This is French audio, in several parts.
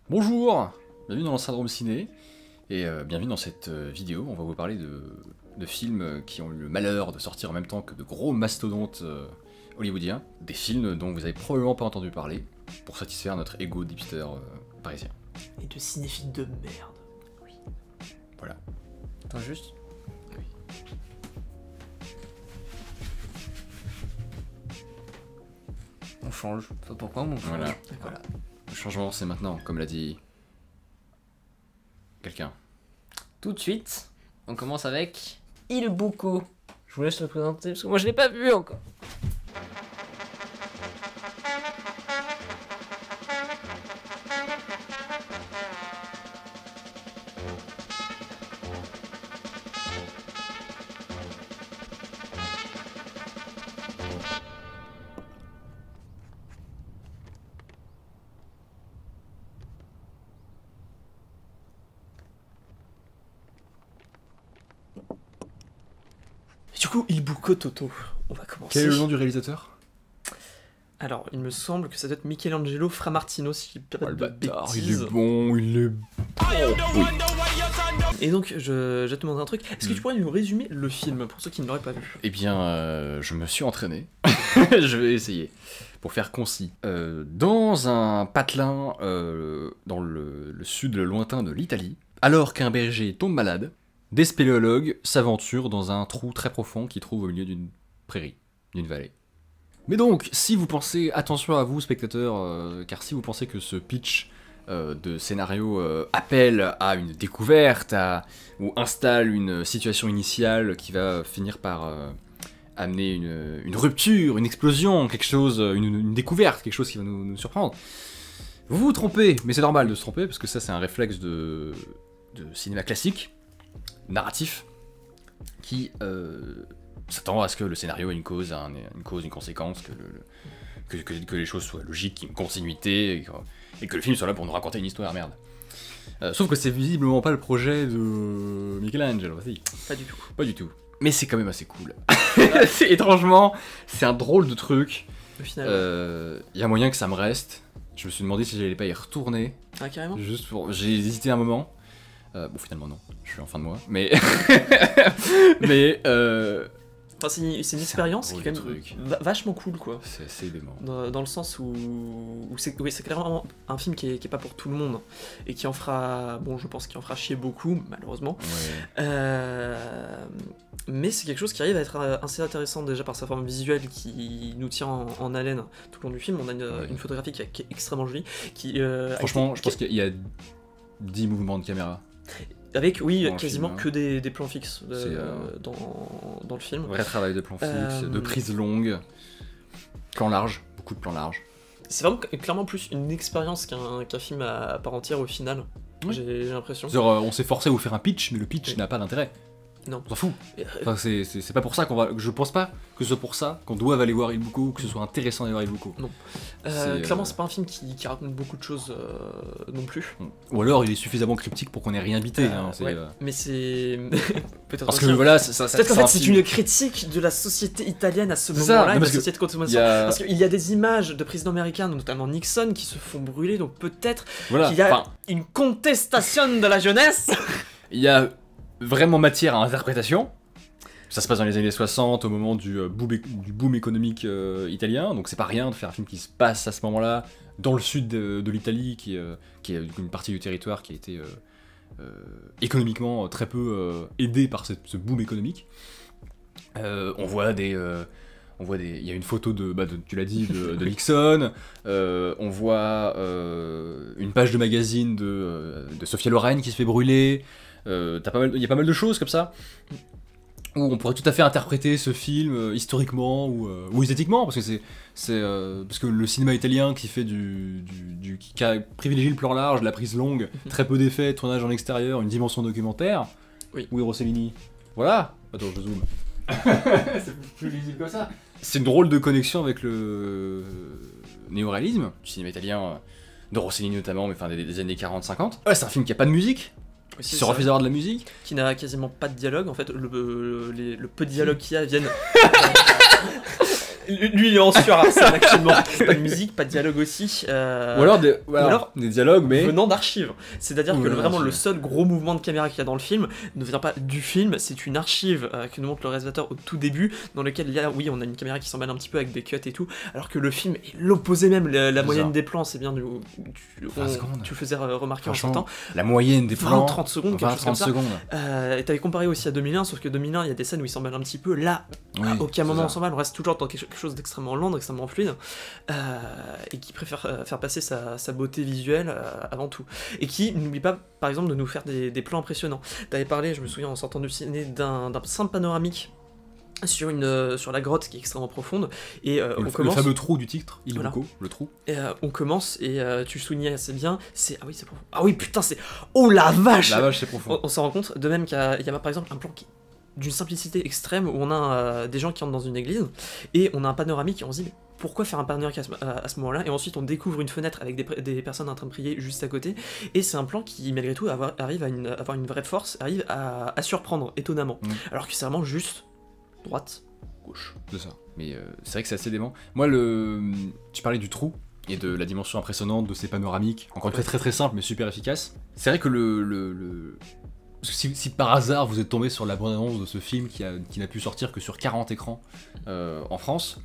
Bonjour, bienvenue dans le Syndrome Ciné, et bienvenue dans cette vidéo. On va vous parler de films qui ont eu le malheur de sortir en même temps que de gros mastodontes hollywoodiens. Des films dont vous avez probablement pas entendu parler, pour satisfaire notre ego d'hipster parisien. Et de cinéphiles de merde. Oui. Voilà. Attends juste. Oui. On change. Enfin, pourquoi on change? Voilà. Voilà. Le changement, c'est maintenant, comme l'a dit quelqu'un. Tout de suite, on commence avec Il Bucco. Je vous laisse le présenter parce que moi je l'ai pas vu encore. Du coup, Il Bucco Toto. On va commencer. Quel est le nom du réalisateur? Alors, il me semble que ça doit être Michelangelo Framartino, si je dis pas de il bêtises. est bon, il est... Oui. Et donc, je vais te demander un truc. Est-ce que tu pourrais nous résumer le film, pour ceux qui ne l'auraient pas vu? Eh bien, je me suis entraîné. Je vais essayer. Pour faire concis. Dans un patelin dans le sud lointain de l'Italie, alors qu'un berger tombe malade, des spéléologues s'aventurent dans un trou très profond qu'ils trouvent au milieu d'une prairie, d'une vallée. Mais donc, si vous pensez, attention à vous spectateurs, car si vous pensez que ce pitch de scénario appelle à une découverte, ou installe une situation initiale qui va finir par amener une rupture, une explosion, quelque chose, une découverte, quelque chose qui va nous surprendre, vous vous trompez, mais c'est normal de se tromper, parce que ça c'est un réflexe de cinéma classique, narratif, qui s'attend à ce que le scénario ait une cause, une conséquence, que les choses soient logiques, une continuité, et que le film soit là pour nous raconter une histoire, merde. Sauf que c'est visiblement pas le projet de Michelangelo, si. Pas du tout. Pas du tout. Mais c'est quand même assez cool. Étrangement, c'est un drôle de truc. Au final. Y a moyen que ça me reste. Je me suis demandé si j'allais pas y retourner. Ah, carrément? Juste pour... J'ai hésité un moment. Bon, finalement non. Je suis en fin de mois. Mais... mais... Enfin, c'est une expérience qui est quand même vachement cool, quoi. C'est assez dément. Dans le sens où c'est clairement un film qui est pas pour tout le monde et qui en fera, bon, je pense qu'il en fera chier beaucoup, malheureusement. Ouais. Mais c'est quelque chose qui arrive à être assez intéressant déjà par sa forme visuelle qui nous tient en haleine tout le long du film. On a une photographie qui est extrêmement jolie. Franchement, je pense qu'il y a 10 mouvements de caméra. Avec, oui, dans quasiment film, que des plans fixes dans le film. Vrai travail de plan fixe, de prise longue, plan large, beaucoup de plans larges. C'est vraiment clairement plus une expérience qu'un film à part entière au final, j'ai l'impression. On s'est forcé à vous faire un pitch, mais le pitch n'a pas d'intérêt. Non. On s'en fout. Enfin, c'est pas pour ça qu'on va... Je pense pas que ce soit pour ça qu'on doive aller voir Il Bucco, ou que ce soit intéressant d'aller voir Il Bucco. Non. Clairement, c'est pas un film qui raconte beaucoup de choses non plus. Ou alors il est suffisamment cryptique pour qu'on ait rien bité. Ouais. Mais c'est... peut-être parce que voilà, peut-être qu'en fait c'est une critique de la société italienne à ce moment-là, de la société de consommation. Parce qu'il y a des images de présidents américains, notamment Nixon, qui se font brûler, donc peut-être qu'il y a une contestation de la jeunesse. Il y a vraiment matière à interprétation. Ça se passe dans les années 60, au moment du boom économique italien, donc c'est pas rien de faire un film qui se passe à ce moment-là, dans le sud de l'Italie, qui est une partie du territoire qui a été économiquement très peu aidé par ce boom économique. On voit il y a une photo tu l'as dit, de Nixon, on voit une page de magazine de Sophia Loren qui se fait brûler. Il y a pas mal de choses comme ça où on pourrait tout à fait interpréter ce film historiquement ou esthétiquement, parce que parce que le cinéma italien qui fait qui privilégie le plan large, la prise longue, très peu d'effets, tournage en extérieur, une dimension documentaire. Oui. Où est Rossellini? Voilà. Attends, je zoome. C'est plus lisible que ça. C'est une drôle de connexion avec le néo-réalisme du cinéma italien, de Rossellini notamment, mais enfin des années 40-50. Ouais, c'est un film qui a pas de musique. Qui se refuse d'avoir de la musique. Qui n'a quasiment pas de dialogue, en fait, le peu de dialogue qu'il y a viennent... Lui, il est en sueur actuellement. Pas de musique, pas de dialogue aussi. Ou alors des dialogues, mais venant d'archives. C'est-à-dire que vraiment le seul gros mouvement de caméra qu'il y a dans le film ne vient pas du film, c'est une archive que nous montre le réalisateur au tout début, dans lequel il y a, oui, on a une caméra qui s'emballe un petit peu avec des cuts et tout, alors que le film est l'opposé même. La moyenne des plans, c'est bien tu le faisais remarquer en sortant. La moyenne des plans, 20-30 secondes, quelque chose comme ça. Et t'avais comparé aussi à 2001, sauf que 2001, il y a des scènes où il s'emballe un petit peu. Là, à aucun moment on s'emballe, on reste toujours dans quelque chose d'extrêmement lent, d'extrêmement fluide, et qui préfère faire passer sa beauté visuelle avant tout. Et qui n'oublie pas, par exemple, de nous faire des plans impressionnants. T'avais parlé, je me souviens en sortant du ciné, d'un simple panoramique sur la grotte qui est extrêmement profonde, et on commence... Le fameux trou du titre, Ilbuko, le trou. Et on commence, et tu soulignais assez bien, c'est profond. Ah oui, putain, c'est... Oh la vache! La vache, c'est profond. On s'en rend compte, de même qu'il y a par exemple un plan qui d'une simplicité extrême, où on a des gens qui entrent dans une église, et on a un panoramique, et on se dit, mais pourquoi faire un panoramique à ce moment-là? Et ensuite on découvre une fenêtre avec des personnes en train de prier juste à côté, et c'est un plan qui, malgré tout, arrive à avoir une vraie force, arrive à surprendre, étonnamment. Alors que c'est vraiment juste droite, gauche. C'est ça. Mais c'est vrai que c'est assez dément. Moi, tu parlais du trou, et de la dimension impressionnante de ces panoramiques, encore une fois très très simple, mais super efficace. C'est vrai que si par hasard vous êtes tombé sur la bande-annonce de ce film qui n'a pu sortir que sur 40 écrans en France,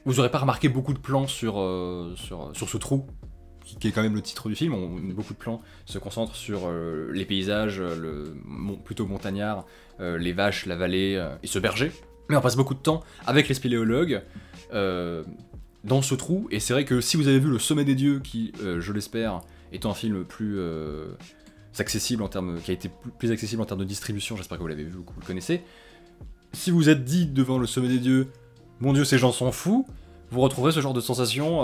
vous n'aurez pas remarqué beaucoup de plans sur ce trou, qui est quand même le titre du film. Beaucoup de plans se concentrent sur les paysages, plutôt montagnards, les vaches, la vallée et ce berger. Mais on passe beaucoup de temps avec les spéléologues dans ce trou, et c'est vrai que si vous avez vu Le Sommet des Dieux, qui, je l'espère, est un film plus... accessible qui a été plus accessible en termes de distribution, j'espère que vous l'avez vu ou que vous le connaissez. Si vous êtes dit devant Le Sommet des Dieux, mon Dieu, ces gens sont fous, vous retrouverez ce genre de sensation,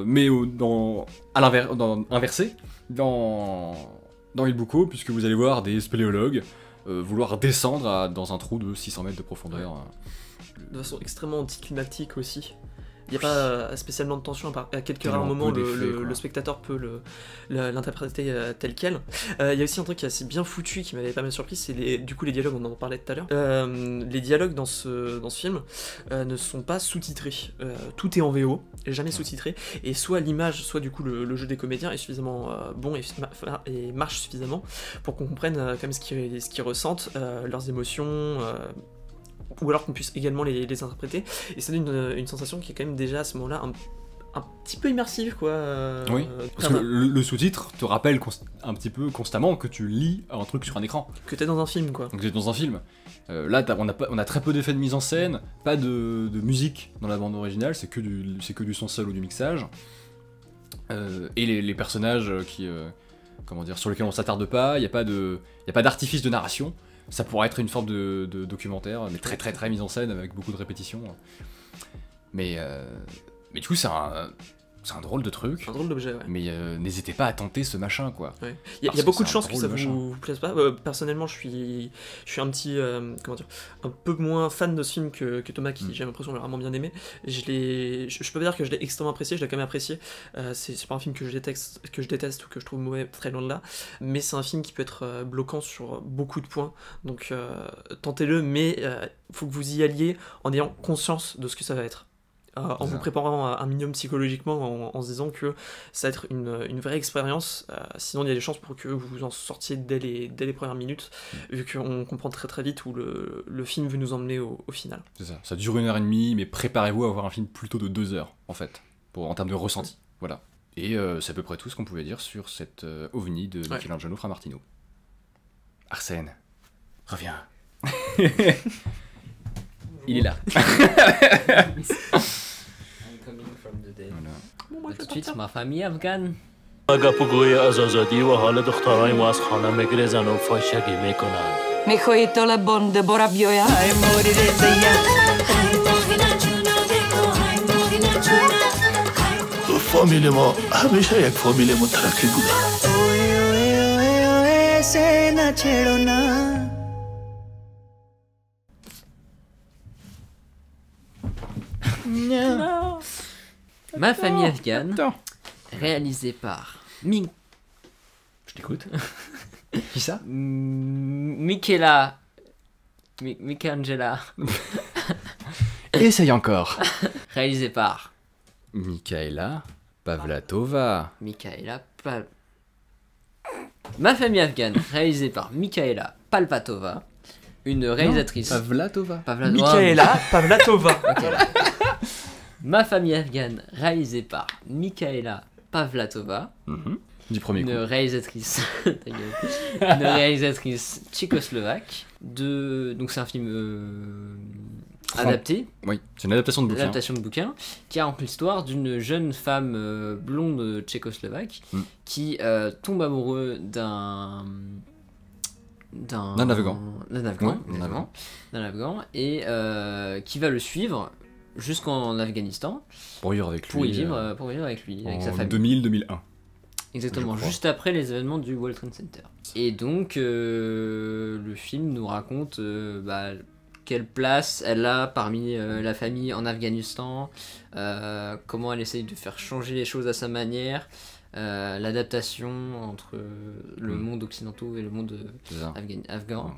mais inversé, dans Ilbuko, puisque vous allez voir des spéléologues vouloir descendre dans un trou de 600 mètres de profondeur. De façon extrêmement anticlimatique aussi. Il n'y a pas spécialement de tension, à quelques rares moments le spectateur peut l'interpréter tel quel. Il y a aussi un truc qui est assez bien foutu, qui m'avait pas mal surpris, c'est les dialogues, on en parlait tout à l'heure. Les dialogues dans ce film ne sont pas sous-titrés. Tout est en VO, jamais sous-titré, et soit l'image, soit du coup le jeu des comédiens est suffisamment bon et marche suffisamment pour qu'on comprenne quand même ce qu'ils ressentent, leurs émotions, ou alors qu'on puisse également les interpréter, et ça donne une sensation qui est quand même déjà à ce moment-là un petit peu immersive, quoi. Oui, parce que le sous-titre te rappelle un petit peu constamment que tu lis un truc sur un écran. Que t'es dans un film, quoi. Donc t'es dans un film. Là, on a très peu d'effets de mise en scène, pas de musique dans la bande originale, c'est que du son seul ou du mixage. Et les personnages sur lesquels on s'attarde pas, il n'y a pas d'artifice de narration. Ça pourrait être une forme de documentaire, mais très très très mise en scène avec beaucoup de répétitions. Mais du coup, c'est un drôle de truc. Un drôle d'objet, ouais. Mais n'hésitez pas à tenter ce machin, quoi. Ouais. Il y a beaucoup de chances que ça vous plaise pas. Personnellement, je suis un petit, un peu moins fan de ce film que Thomas, qui j'ai l'impression l'a vraiment bien aimé. Je peux pas dire que je l'ai extrêmement apprécié, je l'ai quand même apprécié. C'est pas un film que je déteste ou que je trouve mauvais, très loin de là. Mais c'est un film qui peut être bloquant sur beaucoup de points. Donc tentez-le, mais faut que vous y alliez en ayant conscience de ce que ça va être. En vous préparant un minimum psychologiquement, en se disant que ça va être une vraie expérience, sinon il y a des chances pour que vous en sortiez dès les premières minutes, vu qu'on comprend très très vite où le film veut nous emmener au final. C'est ça, ça dure 1h30, mais préparez-vous à voir un film plutôt de 2 heures, en fait, en termes de ressenti. Voilà. Et c'est à peu près tout ce qu'on pouvait dire sur cette ovni de Michelangelo Framartino. Arsène, reviens. Il est là. Voilà. Tout de suite, ma famille afghane. میخوای طال بند برا بیایم های موری رزیا فامیل ما همیشه یک فامیل مترقی بوده ऐसे न छेड़ो ना Ma famille afghane, réalisée par Je t'écoute. Qui ça? Michelangelo. Essaye encore. Réalisé par Mikaela Pavlatova. Ma famille afghane, réalisé par Mikaela Palpatova, une réalisatrice. Pavlatova. Mikaela Pavlatova. Okay. Ma famille afghane, réalisé par Mikaela Pavlatova, du premier coup. Une réalisatrice tchécoslovaque. Donc c'est un film adapté. Oui, c'est une adaptation de bouquin. Adaptation de bouquin qui raconte l'histoire d'une jeune femme blonde tchécoslovaque qui tombe amoureux d'un Afghan. D'un Afghan et qui va le suivre jusqu'en Afghanistan pour vivre avec lui. Avec sa famille. 2000-2001. Exactement, juste après les événements du World Trade Center. Et donc, le film nous raconte quelle place elle a parmi la famille en Afghanistan, comment elle essaye de faire changer les choses à sa manière, l'adaptation entre le monde occidental et le monde afghan.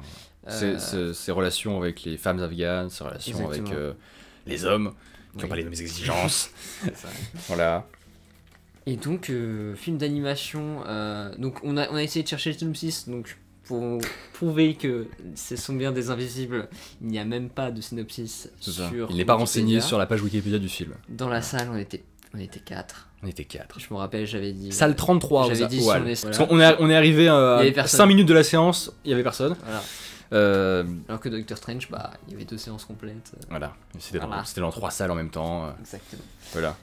Ses relations avec les femmes afghanes, ses relations avec les hommes qui n'ont pas les mêmes exigences. Voilà. Et donc, film d'animation, donc on a essayé de chercher le synopsis, donc pour prouver que ce sont bien des invisibles, il n'y a même pas de synopsis sur il n'est pas renseigné sur la page Wikipédia du film. Dans la salle, on était 4. On était 4. Je me rappelle, j'avais dit... Salle 33, j'avais dit voilà. Parce qu'on est arrivé à 5 minutes de la séance, il n'y avait personne. Voilà. Alors que Doctor Strange, il y avait 2 séances complètes. Voilà, c'était dans 3 salles en même temps. Exactement. Voilà.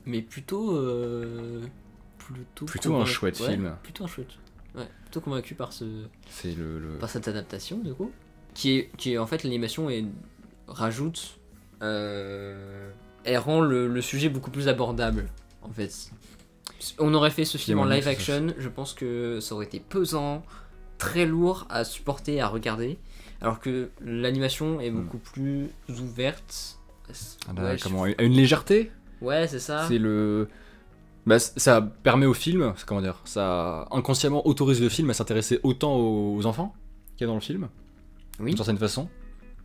Mais plutôt un chouette film. Plutôt un chouette. Ouais, plutôt convaincu par c'est par cette adaptation du coup, qui est en fait l'animation rajoute, elle rend le sujet beaucoup plus abordable en fait. On aurait fait ce film en live action, je pense que ça aurait été pesant, très lourd à supporter, à regarder, alors que l'animation est beaucoup plus ouverte. Une légèreté. Ouais, c'est ça. C'est ça permet au film, ça inconsciemment autorise le film à s'intéresser autant aux enfants qu'il y a dans le film. Oui. D'une certaine façon.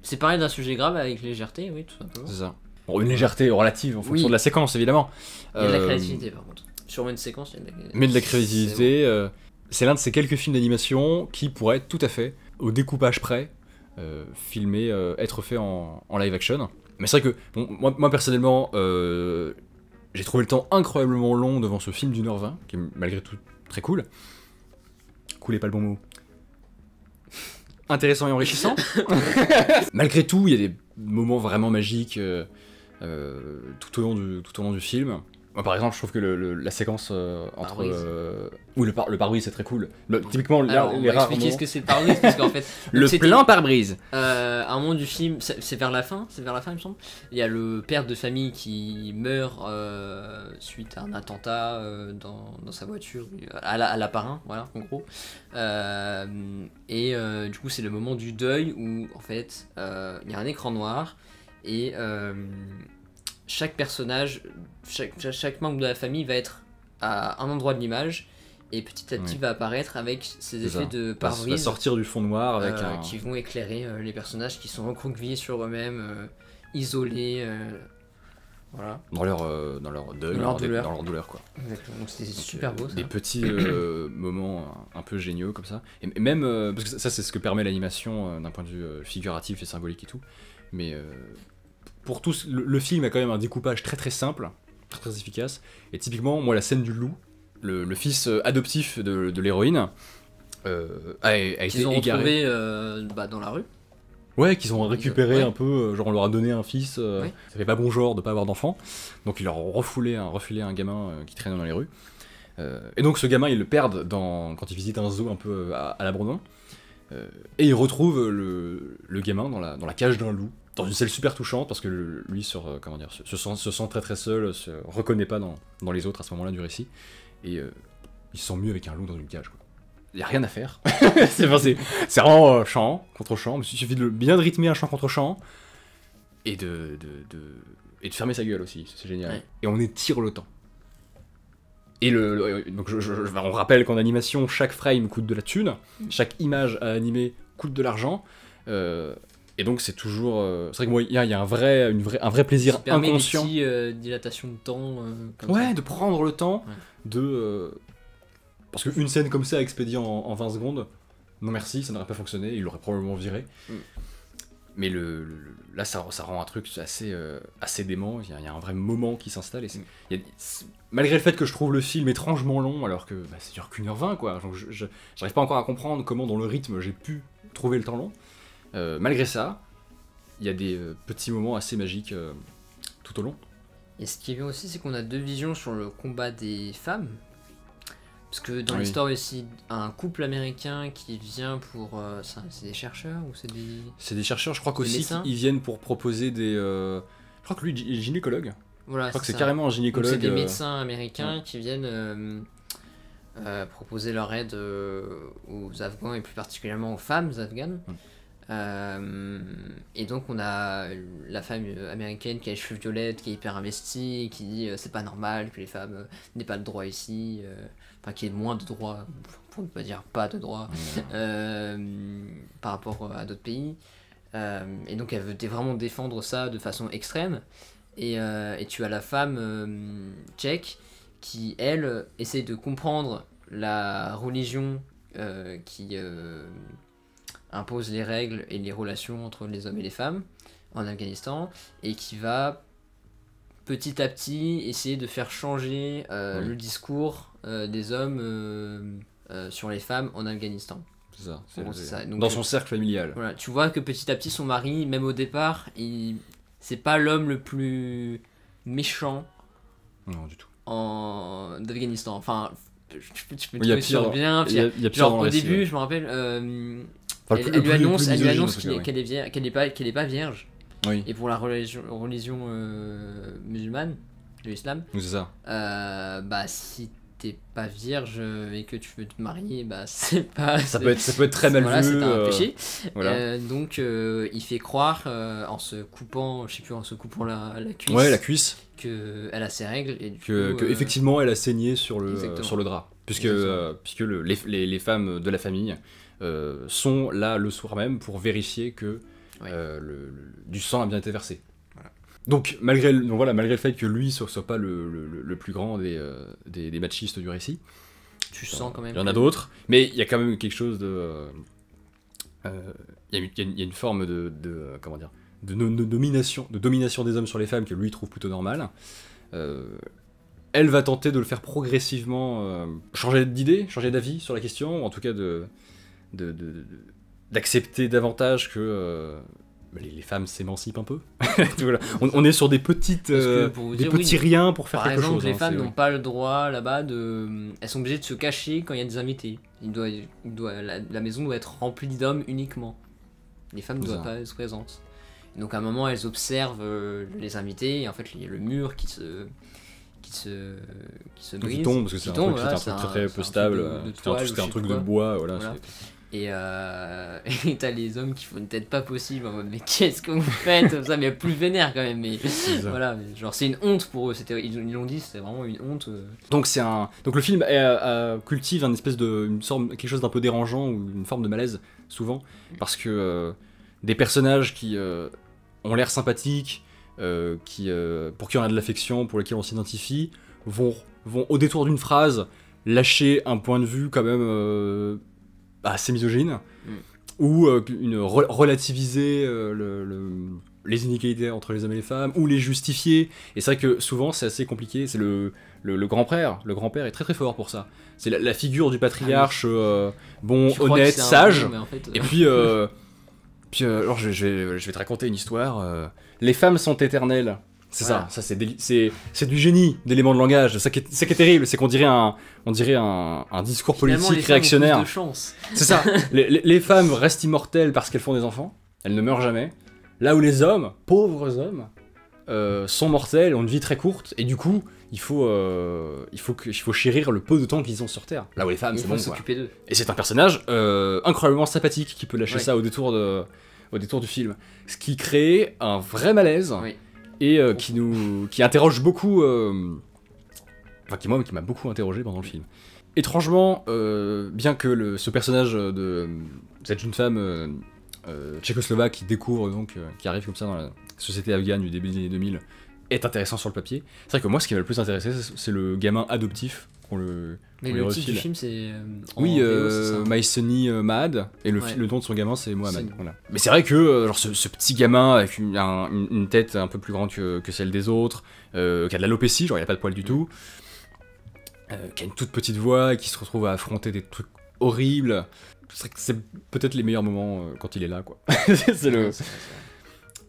C'est pareil d'un sujet grave avec légèreté, oui, tout simplement. C'est ça. Bon, une légèreté relative en fonction de la séquence, évidemment. Il y a de la créativité par contre. Sur une séquence, il y a de la créativité. Mais de la créativité, c'est l'un de ces quelques films d'animation qui pourrait tout à fait, au découpage près, être fait en live action. Mais c'est vrai que, moi personnellement, j'ai trouvé le temps incroyablement long devant ce film d'1h20, qui est malgré tout très cool. Cool est pas le bon mot. Intéressant et enrichissant. Malgré tout, il y a des moments vraiment magiques tout au long du film. Moi, par exemple, je trouve que la séquence entre... oui, le pare-brise, c'est très cool. Typiquement, alors, on va expliquer ce que c'est le pare-brise, parce qu'en fait... le plein pare-brise. À un moment du film, c'est vers la fin, il me semble. Il y a le père de famille qui meurt suite à un attentat dans sa voiture, à la parrain, voilà, en gros. Du coup, c'est le moment du deuil où, en fait, il y a un écran noir et... chaque personnage, chaque membre de la famille va être à un endroit de l'image et petit à petit va apparaître avec ces effets de pare-brise. Va sortir du fond noir avec qui vont éclairer les personnages qui sont recroquevillés sur eux-mêmes, isolés, voilà. Dans leur deuil, dans leur douleur quoi. Exactement. Donc c'est super beau ça. Des petits moments un peu géniaux comme ça. Et même parce que ça c'est ce que permet l'animation d'un point de vue figuratif et symbolique et tout. Mais pour tous, le film a quand même un découpage très très simple, très très efficace. Et typiquement, moi, la scène du loup, le fils adoptif de l'héroïne, a été qu'ils ont égaré. retrouvé dans la rue. Ouais, qu'ils ont récupéré un peu, genre on leur a donné un fils, ça fait pas bon genre de pas avoir d'enfant. Donc ils leur ont refilé un gamin qui traînait dans les rues. Et donc ce gamin, ils le perdent quand ils visitent un zoo un peu à l'abandon. Et ils retrouvent le gamin dans la cage d'un loup. Dans une scène super touchante parce que lui se sent très très seul, se reconnaît pas dans les autres à ce moment-là du récit et il se sent mieux avec un loup dans une cage quoi. Il y a rien à faire. c'est vraiment chant contre chant, il suffit de bien rythmer un chant contre chant et de fermer sa gueule aussi, c'est génial. Ouais. Et on étire le temps. Et donc on rappelle qu'en animation chaque frame coûte de la thune, chaque image à animer coûte de l'argent. Et donc c'est toujours... c'est vrai que moi, il y a un vrai plaisir inconscient. Des petits dilatations de temps. Ouais, de prendre le temps de... Parce qu'une scène comme ça expédiée en 20 secondes, non merci, ça n'aurait pas fonctionné, il l'aurait probablement viré. Mais là, ça rend un truc assez dément, il y a un vrai moment qui s'installe. Et malgré le fait que je trouve le film étrangement long, alors que ça dure qu'1h20, quoi. Donc j'arrive pas encore à comprendre comment, dans le rythme, j'ai pu trouver le temps long. Malgré ça, il y a des petits moments assez magiques tout au long. Et ce qui est bien aussi, c'est qu'on a deux visions sur le combat des femmes. Parce que dans l'histoire aussi, un couple américain qui vient pour... c'est des chercheurs ou c'est des... C'est des chercheurs, je crois qu'aussi ils viennent pour proposer des... Je crois que lui, il est gynécologue. Voilà, je crois que c'est carrément un gynécologue. Donc c'est des médecins américains qui viennent proposer leur aide aux Afghans et plus particulièrement aux femmes afghanes. Et donc on a la femme américaine qui a les cheveux violettes, qui est hyper investie, et qui dit c'est pas normal que les femmes n'aient pas de droits ici, enfin qu'il y ait moins de droits, pour ne pas dire pas de droits, par rapport à d'autres pays. Et donc elle veut vraiment défendre ça de façon extrême. Et tu as la femme tchèque qui, elle, essaie de comprendre la religion qui impose les règles et les relations entre les hommes et les femmes en Afghanistan, et qui va petit à petit essayer de faire changer le discours des hommes sur les femmes en Afghanistan. C'est ça. Donc, dans son cercle familial. Voilà, tu vois que petit à petit son mari, même au départ, c'est pas l'homme le plus méchant du tout. d'Afghanistan. Enfin, je peux te dire bien. Il y a pire genre au début, je me rappelle, elle lui annonce qu'elle est pas vierge. Oui. Et pour la religion musulmane, de l'islam, c'est ça. Si t'es pas vierge et que tu veux te marier, c'est pas... Ça peut être très mal vu. C'est un péché. Voilà. Donc il fait croire, en se coupant la cuisse. Ouais, la cuisse. Qu'elle a ses règles. Et que effectivement elle a saigné sur le drap. Puisque les femmes de la famille sont là le soir même pour vérifier que du sang a bien été versé. Voilà. Donc malgré le fait que lui soit pas le plus grand des machistes du récit, tu sens quand même. Il y en a d'autres, mais il y a quand même quelque chose de... Il y a une forme de domination des hommes sur les femmes que lui trouve plutôt normale. Elle va tenter de le faire progressivement changer d'idée, changer d'avis sur la question, ou en tout cas d'accepter davantage que les femmes s'émancipent un peu. Voilà. On est sur des petits riens pour faire quelque chose. Par exemple, les femmes n'ont pas le droit là-bas elles sont obligées de se cacher quand il y a des invités. La maison doit être remplie d'hommes uniquement. Les femmes ne doivent pas être présentes. Et donc à un moment, elles observent les invités, et en fait, il y a le mur qui se brise, qui tombe, parce que c'est un truc très peu stable, c'est un truc de bois, voilà. Et t'as les hommes qui font une tête pas possible en mode mais qu'est-ce que vous faites, ça, mais plus vénère quand même, mais voilà, genre c'est une honte pour eux, ils l'ont dit, c'était vraiment une honte. Donc le film cultive quelque chose d'un peu dérangeant, ou une forme de malaise souvent, parce que des personnages qui ont l'air sympathiques, pour qui on a de l'affection, pour lesquels on s'identifie, vont au détour d'une phrase lâcher un point de vue quand même assez misogyne, ou relativiser les inégalités entre les hommes et les femmes, ou les justifier. Et c'est vrai que souvent c'est assez compliqué. C'est le grand-père. Le grand-père est très très fort pour ça. C'est la figure du patriarche, honnête, sage. En fait, et puis alors je vais te raconter une histoire. Les femmes sont éternelles. C'est ça c'est du génie d'éléments de langage. Ça qui est terrible, c'est qu'on dirait un discours politique réactionnaire. C'est ça. Les femmes restent immortelles parce qu'elles font des enfants, elles ne meurent jamais. Là où les hommes, pauvres hommes, sont mortels, ont une vie très courte, et du coup, il faut chérir le peu de temps qu'ils ont sur Terre. Là où les femmes, c'est bon, s'occuper d'eux. Et c'est un personnage incroyablement sympathique qui peut lâcher ça au détour du film. Ce qui crée un vrai malaise. Et qui interroge beaucoup, qui m'a beaucoup interrogé pendant le film. Étrangement, bien que ce personnage de cette jeune femme tchécoslovaque qui découvre donc, qui arrive comme ça dans la société afghane du début des années 2000, est intéressant sur le papier. C'est vrai que moi, ce qui m'a le plus intéressé, c'est le gamin adoptif qu'on le Mais le titre du film, c'est... Oui, My Sonny Mahad, et le nom de son gamin, c'est Mohamed. Voilà. Mais c'est vrai que genre, ce petit gamin avec une tête un peu plus grande que celle des autres, qui a de l'alopécie, genre il a pas de poils du tout, qui a une toute petite voix, et qui se retrouve à affronter des trucs horribles. C'est peut-être les meilleurs moments quand il est là, quoi. C'est le...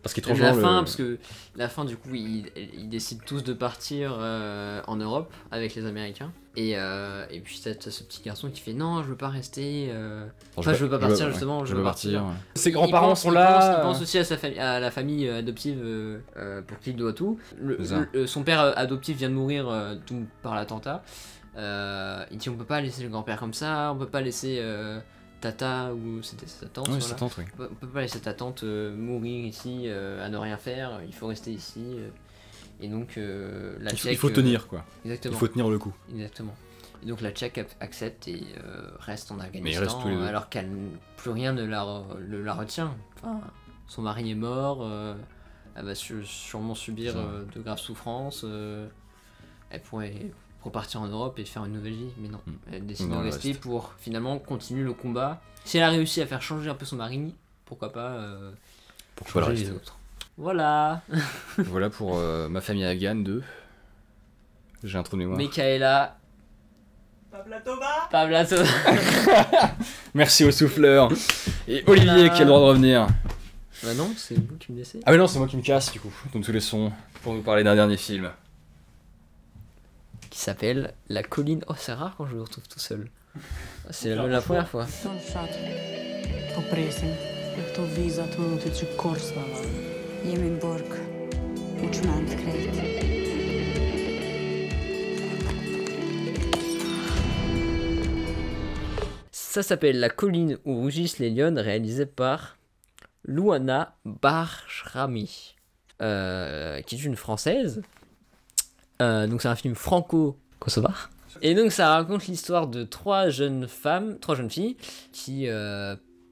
Parce qu'il est trop parce que la fin, du coup, ils décident tous de partir en Europe avec les Américains. Et puis t'as ce petit garçon qui fait non, je veux pas rester. Je veux pas partir, justement, je veux partir. Ouais. Ses grands-parents sont là. Il pense aussi à la famille adoptive pour qui il doit tout. Son père adoptif vient de mourir tout par l'attentat. Il dit on peut pas laisser le grand-père comme ça, on peut pas laisser Tata, ou c'était sa tante. Oui, sa tante, oui. On peut pas laisser ta tante mourir ici à ne rien faire, il faut rester ici. Et donc la Tchèque... Il faut tenir, quoi. Exactement. Il faut tenir le coup. Exactement. Et donc la Tchèque accepte et reste en Afghanistan, alors qu'elle plus rien ne la retient. Enfin, son mari est mort, elle va sûrement subir de graves souffrances. Elle pourrait repartir en Europe et faire une nouvelle vie, mais non. Elle décide de rester pour finalement continuer le combat. Si elle a réussi à faire changer un peu son mari, pourquoi pas pour changer les autres. Voilà. Voilà pour Ma famille afghane 2. J'ai un trou de mémoire. Michaela. Pabla Toba. Merci au souffleur. Et Olivier qui a le droit de revenir. Bah non, c'est vous qui me laissez. Ah mais non, c'est moi qui me casse du coup, comme tous les sons, pour vous parler d'un dernier film. Qui s'appelle La colline. Oh, c'est rare quand je le retrouve tout seul. C'est la première fois. Ça s'appelle La colline où rougissent les lionnes, réalisé par Louana Bahrami, qui est une Française. Donc c'est un film franco-kosovar. Et donc ça raconte l'histoire de trois jeunes filles qui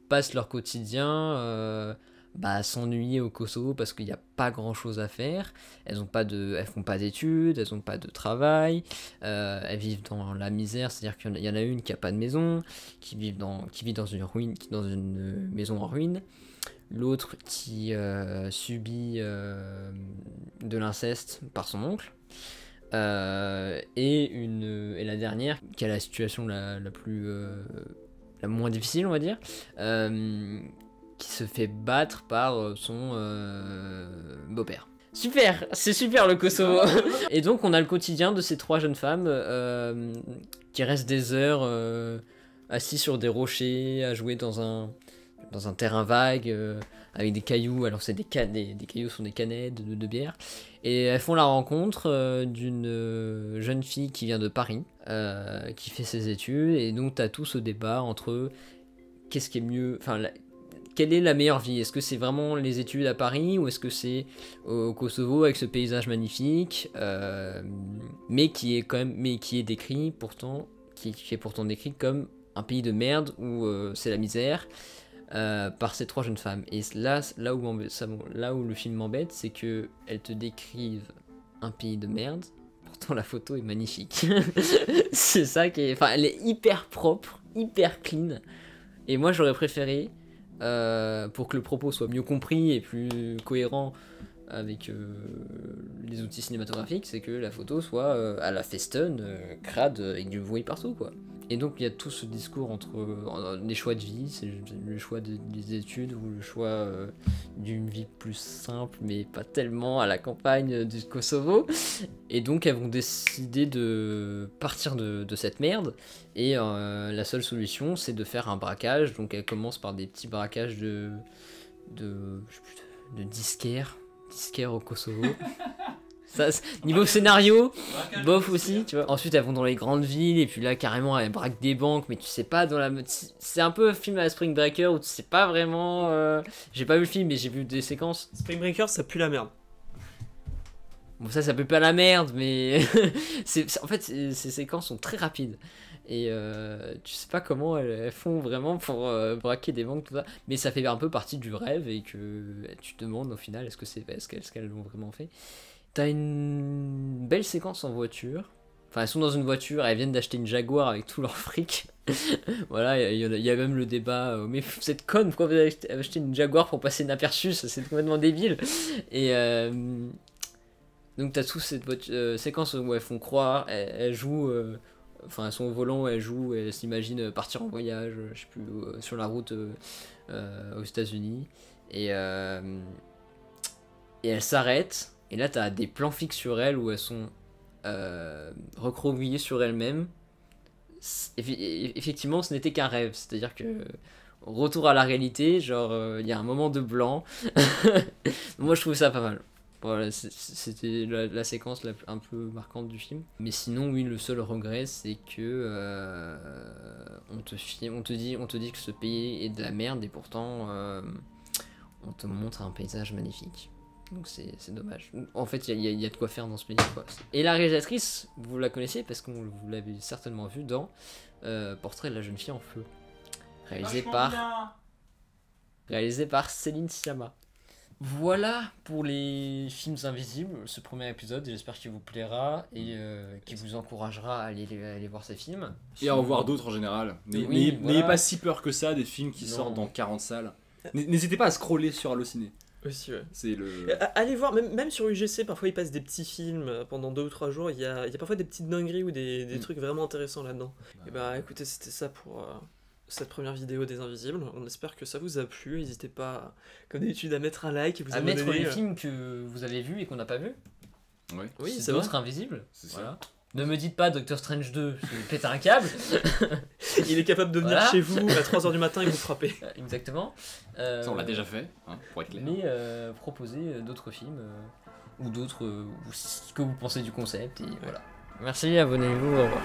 passent leur quotidien à s'ennuyer au Kosovo parce qu'il n'y a pas grand chose à faire. Elles font pas d'études, elles n'ont pas de travail, elles vivent dans la misère, c'est-à-dire qu'il y en a une qui n'a pas de maison, qui vit dans une maison en ruine. L'autre qui subit de l'inceste par son oncle. Et la dernière qui a la situation la moins difficile, on va dire, qui se fait battre par son beau-père. Super, c'est super le Kosovo. Et donc on a le quotidien de ces trois jeunes femmes qui restent des heures assis sur des rochers à jouer dans un terrain vague avec des cailloux. Alors c'est des cailloux sont des canettes de bière. Et elles font la rencontre d'une jeune fille qui vient de Paris, qui fait ses études. Et donc t'as tout ce débat entre qu'est-ce qui est mieux, enfin quelle est la meilleure vie? Est-ce que c'est vraiment les études à Paris ou est-ce que c'est au Kosovo avec ce paysage magnifique, mais qui est décrit pourtant, qui est pourtant décrit comme un pays de merde où c'est la misère, par ces trois jeunes femmes. Et là où le film m'embête, c'est que elles te décrivent un pays de merde, pourtant la photo est magnifique. C'est ça qui est, enfin elle est hyper propre, hyper clean. Et moi j'aurais préféré, pour que le propos soit mieux compris et plus cohérent avec les outils cinématographiques, c'est que la photo soit à la Festen, crade, avec du bruit partout, quoi. Et donc il y a tout ce discours entre les choix de vie, c'est le choix des études ou le choix d'une vie plus simple mais pas tellement à la campagne du Kosovo. Et donc elles vont décider de partir de cette merde et la seule solution c'est de faire un braquage. Donc elles commencent par des petits braquages de disquaires au Kosovo. Ça, niveau scénario, bof aussi, tu vois. Ensuite, elles vont dans les grandes villes, et puis là, carrément, elles braquent des banques, mais tu sais pas dans la... C'est un peu un film à la Spring Breaker, où tu sais pas vraiment... J'ai pas vu le film, mais j'ai vu des séquences. Spring Breaker, ça pue la merde. Bon, ça pue pas la merde, mais... En fait, ces séquences sont très rapides. Et tu sais pas comment elles font vraiment pour braquer des banques, tout ça. Mais ça fait un peu partie du rêve et que tu te demandes au final est-ce qu'elles l'ont vraiment fait. T'as une belle séquence en voiture. Enfin, elles sont dans une voiture, elles viennent d'acheter une Jaguar avec tout leur fric. Voilà, il y a même le débat, mais vous êtes conne, pourquoi vous avez acheté une Jaguar pour passer inaperçu, ça c'est complètement débile. Et donc t'as toute cette séquence où elles font croire, elles jouent, enfin elles sont au volant, elles jouent, elles s'imaginent partir en voyage, je sais plus, sur la route aux États-Unis. Et elles s'arrêtent, et là t'as des plans fixes sur elles où elles sont recroquevillées sur elles-mêmes. Effectivement, ce n'était qu'un rêve, c'est-à-dire que retour à la réalité, genre il y a un moment de blanc. Moi je trouve ça pas mal. Voilà, c'était la séquence un peu marquante du film. Mais sinon, oui, le seul regret, c'est que on te dit que ce pays est de la merde et pourtant on te montre un paysage magnifique. Donc c'est dommage. En fait, il y a de quoi faire dans ce pays, quoi. Et la réalisatrice, vous la connaissez parce que vous l'avez certainement vue dans Portrait de la jeune fille en feu, réalisé par Céline Sciamma. Voilà pour les films invisibles, ce premier épisode. J'espère qu'il vous plaira et qu'il vous encouragera à aller voir ces films. Et à en voir d'autres en général. N'ayez pas si peur que ça des films qui sortent dans 40 salles. N'hésitez pas à scroller sur Allociné. Aussi, ouais. C'est le... Allez voir, même sur UGC, parfois ils passent des petits films pendant 2 ou 3 jours. Il y a parfois des petites dingueries ou des trucs vraiment intéressants là-dedans. Et bah écoutez, c'était ça pour cette première vidéo des Invisibles. On espère que ça vous a plu. N'hésitez pas, comme d'habitude, à mettre un like et vous abonner. À mettre les films que vous avez vus et qu'on n'a pas vus. Ouais. Oui, c'est d'autres invisibles. Voilà. Ne me dites pas Doctor Strange 2, je pète un câble. Il est capable de venir chez vous à 3h du matin et vous frapper. Exactement. Ça, on l'a déjà fait, hein, pour être clair. Mais proposez d'autres films ou d'autres, ce que vous pensez du concept. Et voilà. Merci, abonnez-vous, au revoir.